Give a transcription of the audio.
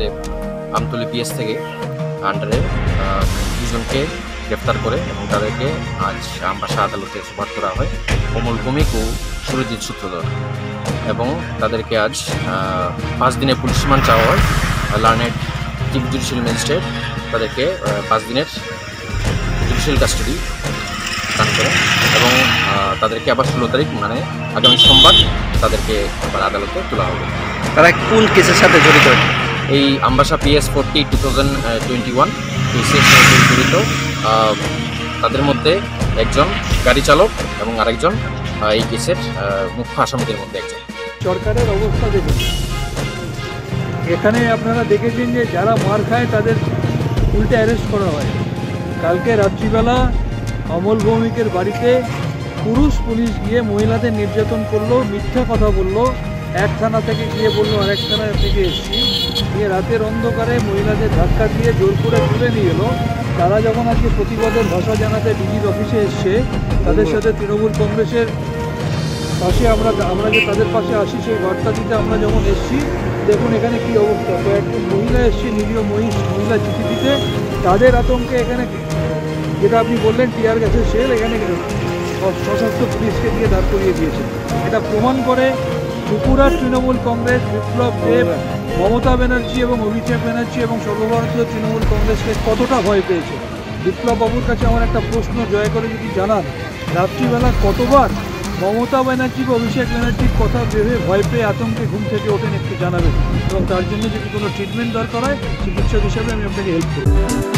ক্ষেত্রে আমতলী পিএস থেকে আন্ডারে দুজনকে গ্রেফতার করে এবং তাদেরকে আজ আমবাসা আদালতে সোপর্দ করা হয় অমল ভৌমিক ও সুরজিৎ সূত্রধর, এবং তাদেরকে আজ 5 দিনের পুলিশ রিমান্ড চাওয়া হয়। লার্নেড চিফ জুডিশিয়াল ম্যাজিস্ট্রেট তাদেরকে 5 দিনের জুডিশিয়াল কাস্টাডি দান করে এবং তাদেরকে আবার 16 তারিখ মানে আগামী সোমবার তাদেরকে আবার আদালতে তোলা হবে। তারা কোন কেসের সাথে জড়িত? এই আমবাসা PS 40/2021 কেসের সাথে জড়িত। তাদের মধ্যে একজন গাড়ি চালক এবং আরেকজন এই কেসের মুখ্য আসামিদের মধ্যে একজন। সরকারের অবস্থা দেখুন, এখানে আপনারা দেখেছেন যে যারা মার খায় তাদের উল্টে অ্যারেস্ট করা হয়। কালকে রাত্রিবেলা অমল ভৌমিকের বাড়িতে পুলিশ গিয়ে মহিলাদের নির্যাতন করলো, মিথ্যা কথা বললো, এক থানা থেকে গিয়ে বললো আরেক থানা থেকে এসছি, গিয়ে রাতের অন্ধকারে মহিলাদের ধাক্কা দিয়ে জোর করে তুলে নিয়ে এলো। তারা যখন আজকে প্রতিবাদের ভাষা জানাতে ডিজির অফিসে এসছে, তাদের সাথে তৃণমূল কংগ্রেসের পাশে আমরা যে তাদের পাশে আসি সেই বার্তা দিতে আমরা যখন এসছি, দেখুন এখানে কী অবস্থা। কয়েকজন মহিলা এসছে নিরীহ মহিলা চিঠি দিতে, তাদের আতঙ্কে এখানে যেটা আপনি বললেন টিয়ার গ্যাসের শেল এখানে সশস্ত্র পুলিশকে দিয়ে দাঁড় করিয়ে দিয়েছে। এটা প্রমাণ করে ত্রিপুরার তৃণমূল কংগ্রেস, বিপ্লব দেব, মমতা ব্যানার্জি এবং অভিষেক ব্যানার্জি এবং সর্বভারতীয় তৃণমূল কংগ্রেসকে কতটা ভয় পেয়েছে। বিপ্লব বাবুর কাছে আমার একটা প্রশ্ন, দয়া করে যদি জানান, রাত্রিবেলা কতবার মমতা ব্যানার্জি বা অভিষেক ব্যানার্জির কথা ভেবে ভয় পেয়ে আতঙ্কে ঘুম থেকে ওঠেন একটু জানাবেন, এবং তার জন্য যদি কোনো ট্রিটমেন্ট দরকার হয় চিকিৎসক হিসাবে আমি আপনাকে হেল্প করব।